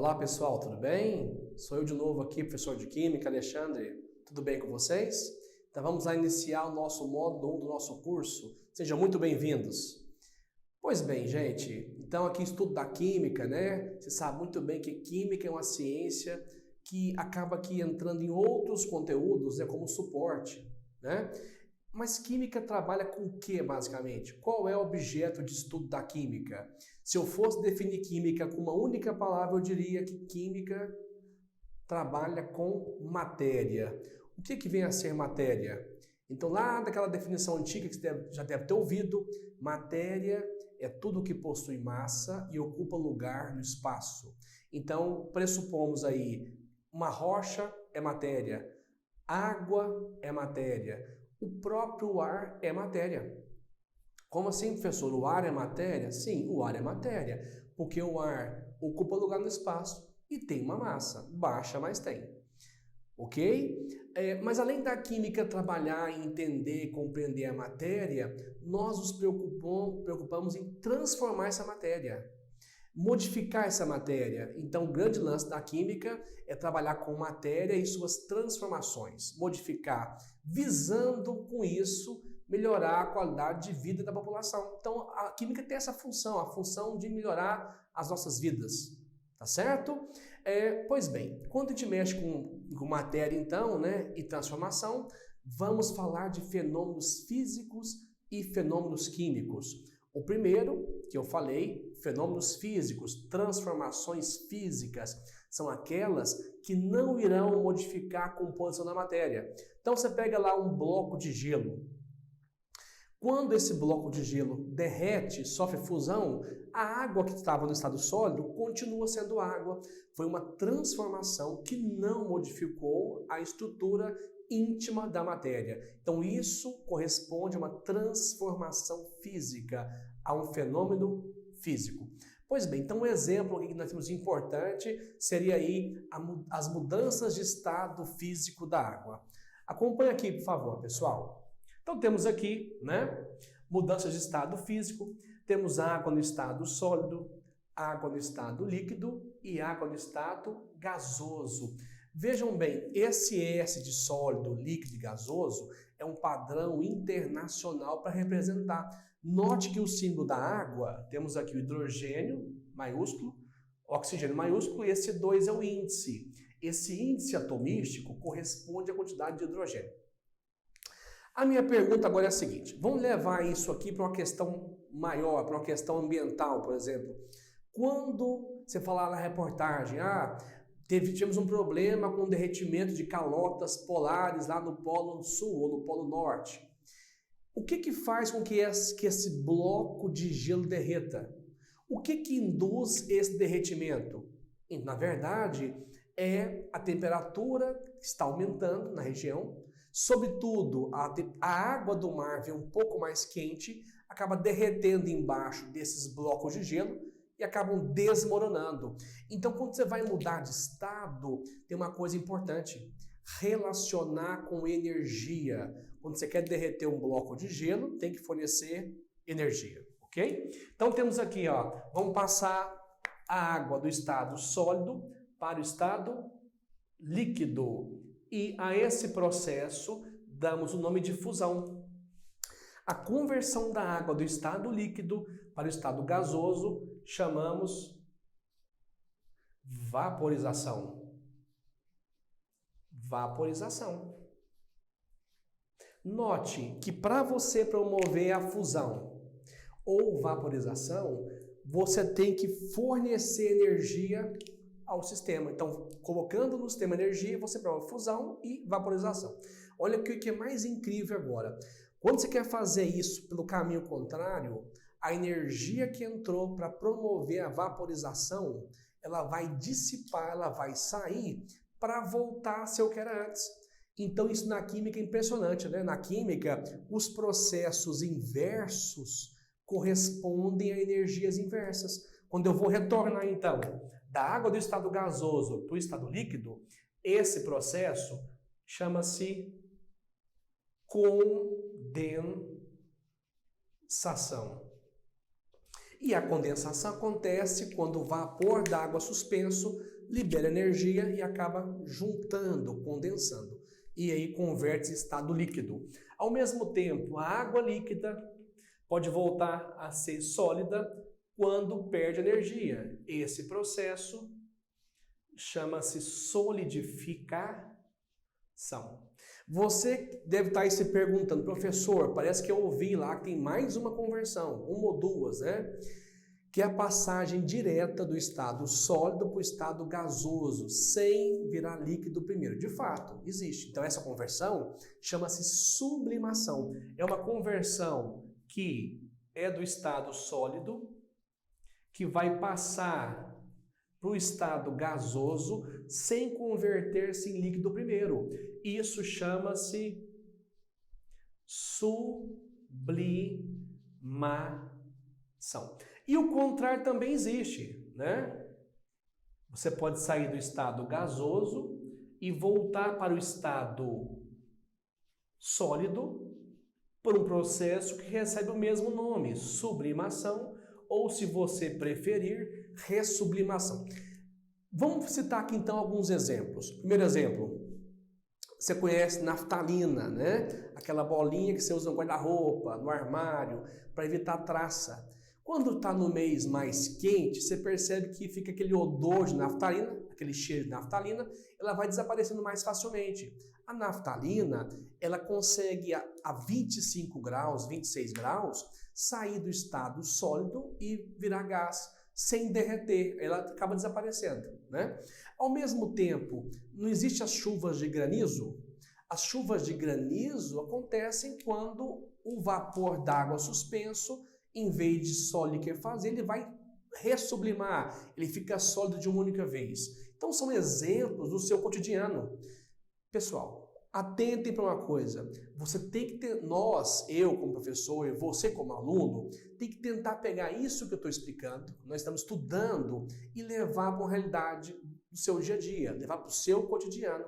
Olá pessoal, tudo bem? Sou eu de novo aqui, professor de Química, Alexandre. Tudo bem com vocês? Então vamos lá iniciar o nosso módulo 1 do nosso curso. Sejam muito bem-vindos. Pois bem, gente, então aqui estudo da Química, né? Você sabe muito bem que Química é uma ciência que acaba aqui entrando em outros conteúdos, né, como suporte, né? Mas Química trabalha com o que, basicamente? Qual é o objeto de estudo da Química? Se eu fosse definir Química com uma única palavra, eu diria que Química trabalha com matéria. O que vem a ser matéria? Então, lá daquela definição antiga que você já deve ter ouvido, matéria é tudo que possui massa e ocupa lugar no espaço. Então, pressupomos aí, uma rocha é matéria, água é matéria, o próprio ar é matéria. Como assim, professor? O ar é matéria? Sim, o ar é matéria, porque o ar ocupa lugar no espaço e tem uma massa, baixa, mas tem. Ok? Mas além da Química trabalhar em entender e compreender a matéria, nós nos preocupamos em transformar essa matéria, modificar essa matéria. Então, o grande lance da Química é trabalhar com matéria e suas transformações, modificar, visando com isso melhorar a qualidade de vida da população. Então, a Química tem essa função, a função de melhorar as nossas vidas, tá certo? Pois bem, quando a gente mexe com matéria, então, né, e transformação, vamos falar de fenômenos físicos e fenômenos químicos. O primeiro, que eu falei, fenômenos físicos, transformações físicas, são aquelas que não irão modificar a composição da matéria. Então você pega lá um bloco de gelo. Quando esse bloco de gelo derrete, sofre fusão, a água que estava no estado sólido continua sendo água. Foi uma transformação que não modificou a estrutura íntima da matéria. Então isso corresponde a uma transformação física, a um fenômeno físico. Pois bem, então um exemplo aqui que nós temos importante seria aí as mudanças de estado físico da água. Acompanhe aqui, por favor, pessoal. Então temos aqui, né, mudanças de estado físico, temos água no estado sólido, água no estado líquido e água no estado gasoso. Vejam bem, esse S de sólido, líquido e gasoso é um padrão internacional para representar. Note que o símbolo da água, temos aqui o hidrogênio maiúsculo, oxigênio maiúsculo, e esse 2 é o índice. Esse índice atomístico corresponde à quantidade de hidrogênio. A minha pergunta agora é a seguinte, vamos levar isso aqui para uma questão maior, para uma questão ambiental, por exemplo. Quando você falar na reportagem, tivemos um problema com o derretimento de calotas polares lá no Polo Sul ou no Polo Norte. O que faz com que esse bloco de gelo derreta? O que induz esse derretimento? Na verdade, é a temperatura que está aumentando na região. Sobretudo, a água do mar vem um pouco mais quente, acaba derretendo embaixo desses blocos de gelo e acabam desmoronando. Então, quando você vai mudar de estado, tem uma coisa importante, relacionar com energia. Quando você quer derreter um bloco de gelo, tem que fornecer energia, ok? Então, temos aqui, vamos passar a água do estado sólido para o estado líquido. E a esse processo damos o nome de fusão. A conversão da água do estado líquido para o estado gasoso chamamos vaporização. Vaporização. Note que para você promover a fusão ou vaporização, você tem que fornecer energia ao sistema. Então, colocando no sistema energia, você promove fusão e vaporização. Olha o que é mais incrível agora. Quando você quer fazer isso pelo caminho contrário, a energia que entrou para promover a vaporização, ela vai dissipar, ela vai sair para voltar a ser o que era antes. Então, isso na química é impressionante, né? Na química, os processos inversos correspondem a energias inversas. Quando eu vou retornar, então, da água do estado gasoso para o estado líquido, esse processo chama-se condensação. E a condensação acontece quando o vapor d'água suspenso libera energia e acaba juntando, condensando. E aí converte em estado líquido. Ao mesmo tempo, a água líquida pode voltar a ser sólida quando perde energia. Esse processo chama-se solidificação. Você deve estar aí se perguntando, professor, parece que eu ouvi lá que tem mais uma conversão, uma ou duas, né? Que é a passagem direta do estado sólido para o estado gasoso, sem virar líquido primeiro. De fato, existe. Então essa conversão chama-se sublimação. É uma conversão que é do estado sólido, que vai passar para o estado gasoso sem converter-se em líquido primeiro. Isso chama-se sublimação. E o contrário também existe, né? Você pode sair do estado gasoso e voltar para o estado sólido por um processo que recebe o mesmo nome, sublimação, ou, se você preferir, ressublimação. Vamos citar aqui então alguns exemplos. Primeiro exemplo, você conhece naftalina, né? Aquela bolinha que você usa no guarda-roupa, no armário, para evitar traça. Quando está no mês mais quente, você percebe que fica aquele odor de naftalina, aquele cheiro de naftalina, ela vai desaparecendo mais facilmente. A naftalina, ela consegue a 25 graus, 26 graus, sair do estado sólido e virar gás, sem derreter, ela acaba desaparecendo, né? Ao mesmo tempo, não existe as chuvas de granizo? As chuvas de granizo acontecem quando o vapor d'água suspenso, em vez de sólido liquefazer, ele vai ressublimar, ele fica sólido de uma única vez. Então são exemplos do seu cotidiano. Pessoal, atentem para uma coisa, você tem que ter, eu como professor e você como aluno, tem que tentar pegar isso que eu estou explicando, nós estamos estudando, e levar para a realidade do seu dia a dia, levar para o seu cotidiano.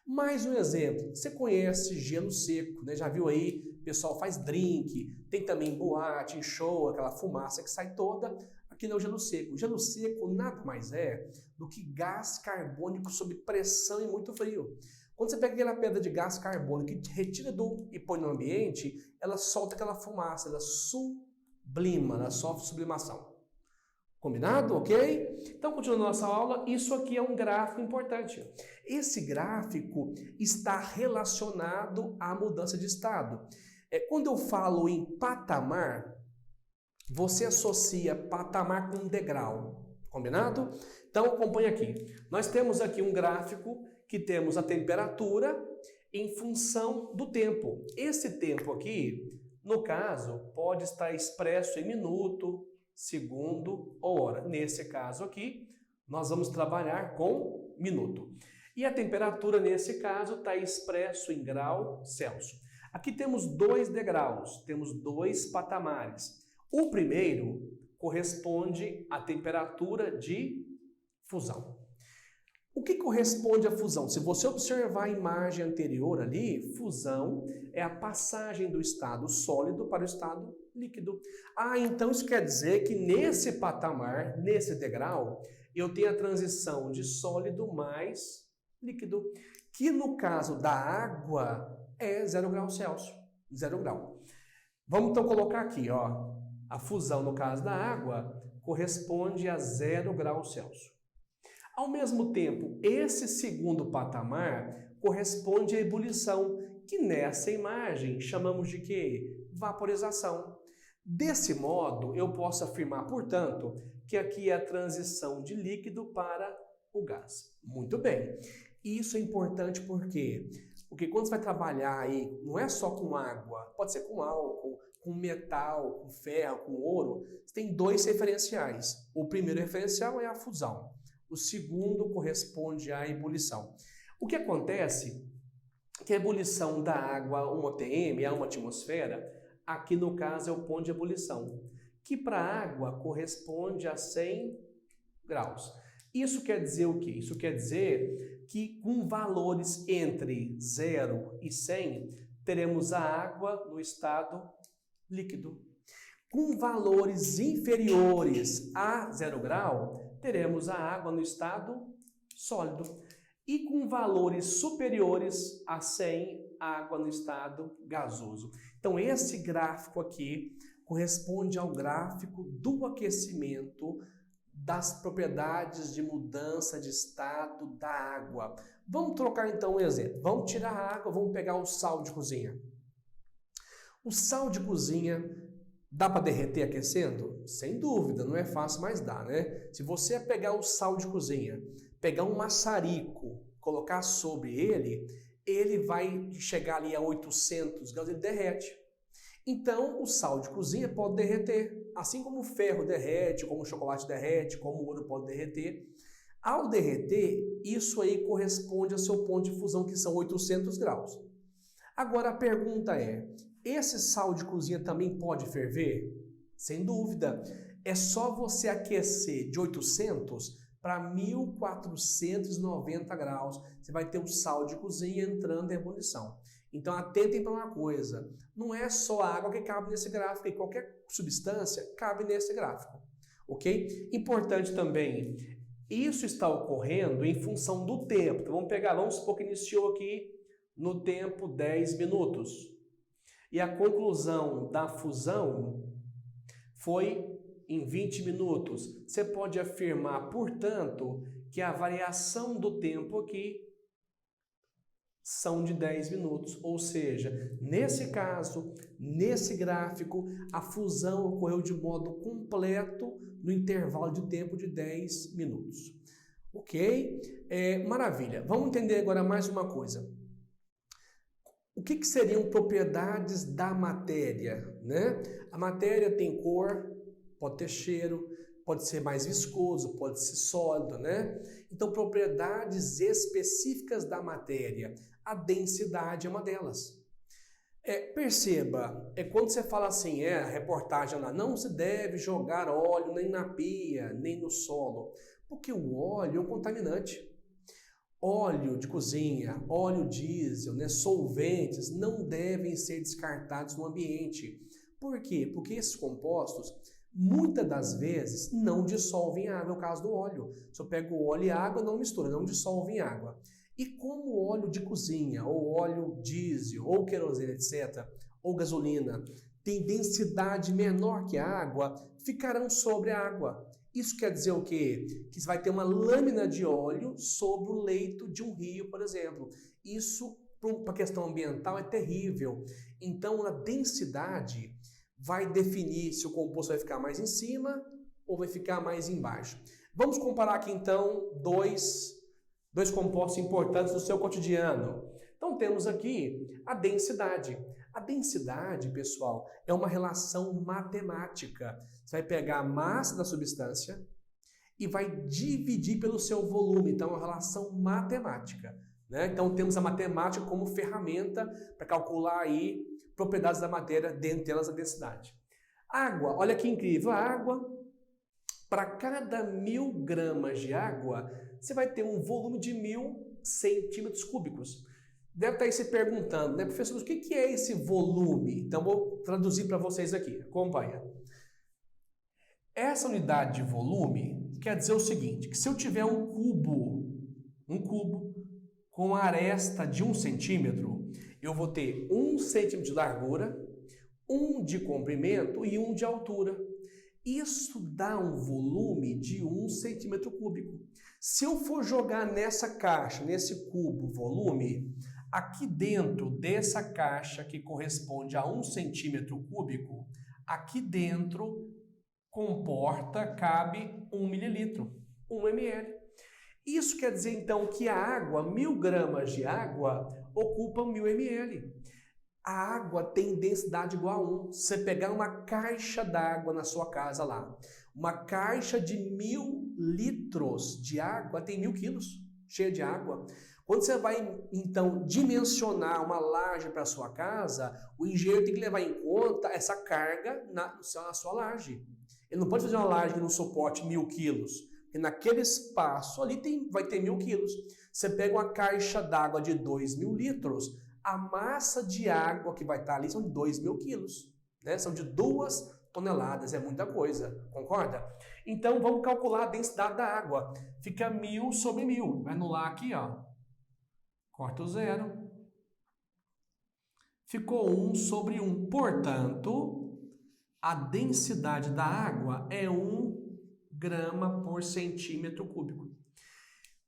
Mais um exemplo, você conhece gelo seco, né? Já viu aí, o pessoal faz drink, tem também boate, em show, aquela fumaça que sai toda, aqui não é o gelo seco. O gelo seco nada mais é do que gás carbônico sob pressão e muito frio. Quando você pega aquela pedra de gás carbônico e retira e põe no ambiente, ela solta aquela fumaça, ela sublima, ela sofre sublimação. Combinado? Ok? Então, continuando nossa aula, isso aqui é um gráfico importante. Esse gráfico está relacionado à mudança de estado. Quando eu falo em patamar, você associa patamar com degrau. Combinado? Então, acompanhe aqui. Nós temos aqui um gráfico que temos a temperatura em função do tempo. Esse tempo aqui, no caso, pode estar expresso em minuto, segundo ou hora. Nesse caso aqui, nós vamos trabalhar com minuto. E a temperatura, nesse caso, está expresso em grau Celsius. Aqui temos dois degraus, temos dois patamares. O primeiro corresponde à temperatura de fusão. O que corresponde à fusão? Se você observar a imagem anterior ali, fusão é a passagem do estado sólido para o estado líquido. Então isso quer dizer que nesse patamar, nesse degrau, eu tenho a transição de sólido mais líquido, que no caso da água é 0 graus Celsius, 0 grau. Vamos então colocar aqui, ó, a fusão no caso da água corresponde a 0 graus Celsius. Ao mesmo tempo, esse segundo patamar corresponde à ebulição, que nessa imagem chamamos de quê? Vaporização. Desse modo, eu posso afirmar, portanto, que aqui é a transição de líquido para o gás. Muito bem. Isso é importante porque quando você vai trabalhar aí, não é só com água, pode ser com álcool, com metal, com ferro, com ouro, você tem dois referenciais. O primeiro referencial é a fusão. O segundo corresponde à ebulição. O que acontece é que a ebulição da água, 1 atm, a 1 atmosfera, aqui no caso é o ponto de ebulição, que para a água corresponde a 100 graus. Isso quer dizer o quê? Isso quer dizer que com valores entre 0 e 100, teremos a água no estado líquido. Com valores inferiores a 0 grau, teremos a água no estado sólido. E com valores superiores a 100, água no estado gasoso. Então, esse gráfico aqui corresponde ao gráfico do aquecimento das propriedades de mudança de estado da água. Vamos trocar então um exemplo. Vamos tirar a água, vamos pegar o sal de cozinha. O sal de cozinha dá para derreter aquecendo? Sem dúvida, não é fácil, mas dá, né? Se você pegar o sal de cozinha, pegar um maçarico, colocar sobre ele, ele vai chegar ali a 800 graus, ele derrete. Então, o sal de cozinha pode derreter, assim como o ferro derrete, como o chocolate derrete, como o ouro pode derreter. Ao derreter, isso aí corresponde ao seu ponto de fusão, que são 800 graus. Agora, a pergunta é, esse sal de cozinha também pode ferver? Sem dúvida. É só você aquecer de 800 para 1490 graus. Você vai ter o sal de cozinha entrando em ebulição. Então, atentem para uma coisa. Não é só a água que cabe nesse gráfico. E qualquer substância cabe nesse gráfico. Ok? Importante também, isso está ocorrendo em função do tempo. Então, vamos supor que iniciou aqui no tempo 10 minutos. E a conclusão da fusão foi em 20 minutos. Você pode afirmar, portanto, que a variação do tempo aqui são de 10 minutos. Ou seja, nesse caso, nesse gráfico, a fusão ocorreu de modo completo no intervalo de tempo de 10 minutos. Ok? Maravilha. Vamos entender agora mais uma coisa. O que seriam propriedades da matéria, né? A matéria tem cor, pode ter cheiro, pode ser mais viscoso, pode ser sólido, né? Então, propriedades específicas da matéria. A densidade é uma delas. Perceba, quando você fala assim, a reportagem lá, não se deve jogar óleo nem na pia, nem no solo, porque o óleo é um contaminante. Óleo de cozinha, óleo diesel, né, solventes não devem ser descartados no ambiente. Por quê? Porque esses compostos, muitas das vezes, não dissolvem água. É o caso do óleo. Se eu pego o óleo e água, não mistura, não dissolve em água. E como o óleo de cozinha, ou óleo diesel, ou querosene, etc., ou gasolina, tem densidade menor que a água, ficarão sobre a água. Isso quer dizer o quê? Que você vai ter uma lâmina de óleo sobre o leito de um rio, por exemplo. Isso, para a questão ambiental, é terrível. Então, a densidade vai definir se o composto vai ficar mais em cima ou vai ficar mais embaixo. Vamos comparar aqui, então, dois compostos importantes do seu cotidiano. Então, temos aqui a densidade. A densidade, pessoal, é uma relação matemática. Você vai pegar a massa da substância e vai dividir pelo seu volume. Então, é uma relação matemática, né? Então, temos a matemática como ferramenta para calcular aí propriedades da matéria, dentre elas a densidade. Água, olha que incrível. A água, para cada 1000 gramas de água, você vai ter um volume de 1000 centímetros cúbicos. Deve estar aí se perguntando, né, professor, o que é esse volume? Então, vou traduzir para vocês aqui. Acompanha. Essa unidade de volume quer dizer o seguinte, que se eu tiver um cubo com a aresta de 1 centímetro, eu vou ter 1 centímetro de largura, 1 de comprimento e 1 de altura. Isso dá um volume de 1 centímetro cúbico. Se eu for jogar nessa caixa, nesse cubo, volume, aqui dentro dessa caixa que corresponde a 1 centímetro cúbico, aqui dentro cabe 1 mililitro, 1 ml. Isso quer dizer então que a água, 1000 gramas de água, ocupa 1000 ml. A água tem densidade igual a 1. Se você pegar uma caixa d'água na sua casa lá, uma caixa de 1000 litros de água tem 1000 quilos, cheia de água. Quando você vai, então, dimensionar uma laje para a sua casa, o engenheiro tem que levar em conta essa carga na sua laje. Ele não pode fazer uma laje que não suporte 1000 quilos, porque naquele espaço ali vai ter 1000 quilos. Você pega uma caixa d'água de 2000 litros, a massa de água que vai estar ali são de 2000 quilos, né? São de 2 toneladas, é muita coisa, concorda? Então vamos calcular a densidade da água. Fica 1000 sobre 1000. Vai anular aqui, ó. Corta o 0. Ficou 1 sobre 1. Portanto, a densidade da água é 1 grama por centímetro cúbico.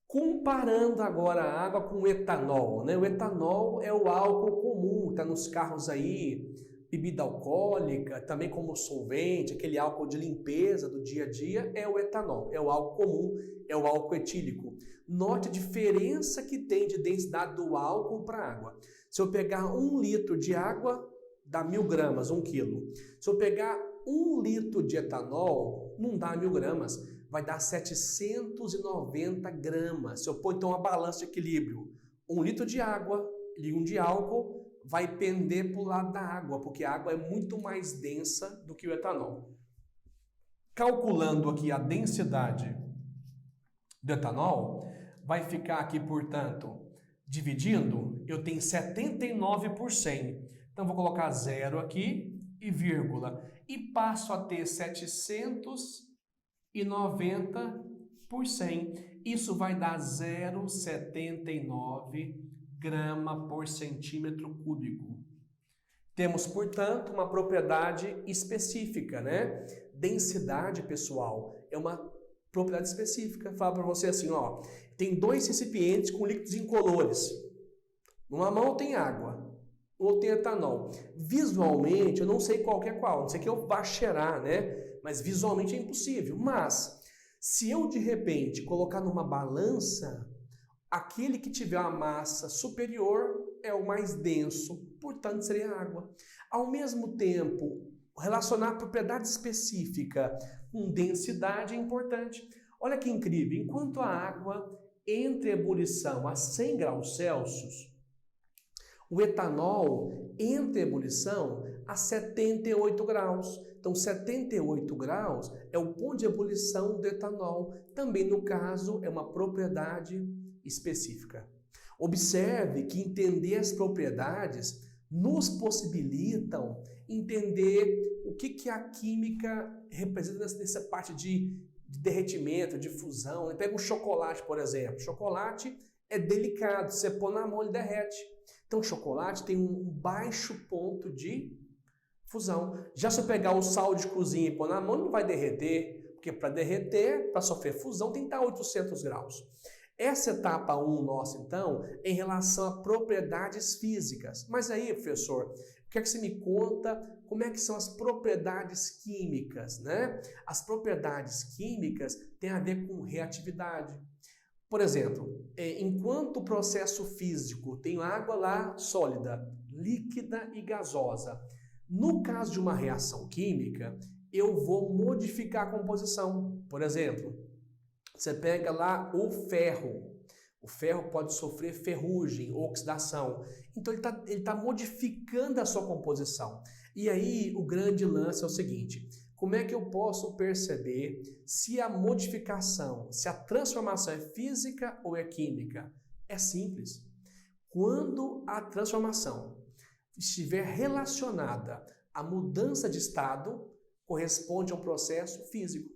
Comparando agora a água com o etanol, né? O etanol é o álcool comum, está nos carros aí, bebida alcoólica, também como solvente, aquele álcool de limpeza do dia a dia, é o etanol, é o álcool comum, é o álcool etílico. Note a diferença que tem de densidade do álcool para a água. Se eu pegar 1 litro de água, dá 1000 gramas, 1 quilo. Se eu pegar 1 litro de etanol, não dá 1000 gramas, vai dar 790 gramas. Se eu pôr então uma balança de equilíbrio, 1 litro de água e 1 de álcool, vai pender para o lado da água, porque a água é muito mais densa do que o etanol. Calculando aqui a densidade do etanol, vai ficar aqui, portanto, dividindo, eu tenho 79 por 100. Então, vou colocar 0 aqui e vírgula. E passo a ter 790 por 100. Isso vai dar 0,79 grama por centímetro cúbico. Temos, portanto, uma propriedade específica, né? Densidade, pessoal, é uma propriedade específica. Fala para você assim, ó, tem 2 recipientes com líquidos incolores. Numa mão tem água, no outro tem etanol. Visualmente, eu não sei qual que é qual, não sei que eu vá cheirar, né? Mas visualmente é impossível. Mas, se eu de repente colocar numa balança, aquele que tiver uma massa superior é o mais denso, portanto seria a água. Ao mesmo tempo, relacionar propriedade específica com densidade é importante. Olha que incrível, enquanto a água entra em ebulição a 100 graus Celsius, o etanol entra em ebulição a 78 graus. Então, 78 graus é o ponto de ebulição do etanol. Também, no caso, é uma propriedade específica. Observe que entender as propriedades nos possibilitam entender o que a química representa nessa parte de derretimento, de fusão. Pega o chocolate, por exemplo. Chocolate é delicado, você põe na mão ele derrete. Então, o chocolate tem um baixo ponto de fusão. Já se eu pegar o sal de cozinha e pôr na mão, não vai derreter, porque para derreter, para sofrer fusão, tem que estar a 800 graus. Essa etapa 1 nossa, então, é em relação a propriedades físicas. Mas aí, professor, eu quero que você me conta como é que são as propriedades químicas, né? As propriedades químicas têm a ver com reatividade. Por exemplo, enquanto o processo físico tem água lá sólida, líquida e gasosa, no caso de uma reação química, eu vou modificar a composição. Por exemplo, você pega lá o ferro. O ferro pode sofrer ferrugem, oxidação. Então ele tá modificando a sua composição. E aí o grande lance é o seguinte: como é que eu posso perceber se a modificação, se a transformação é física ou é química? É simples. Quando a transformação estiver relacionada à mudança de estado, corresponde a um processo físico.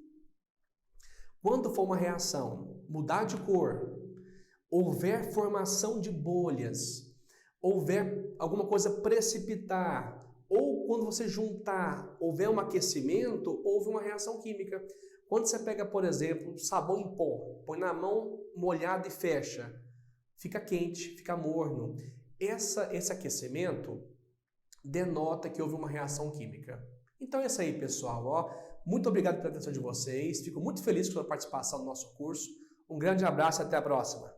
Quando for uma reação, mudar de cor, houver formação de bolhas, houver alguma coisa precipitar, ou quando você juntar, houver um aquecimento, houve uma reação química. Quando você pega, por exemplo, sabão em pó, põe na mão molhada e fecha, fica quente, fica morno. Esse aquecimento denota que houve uma reação química. Então é isso aí, pessoal. Ó, muito obrigado pela atenção de vocês. Fico muito feliz com a participação no nosso curso. Um grande abraço e até a próxima.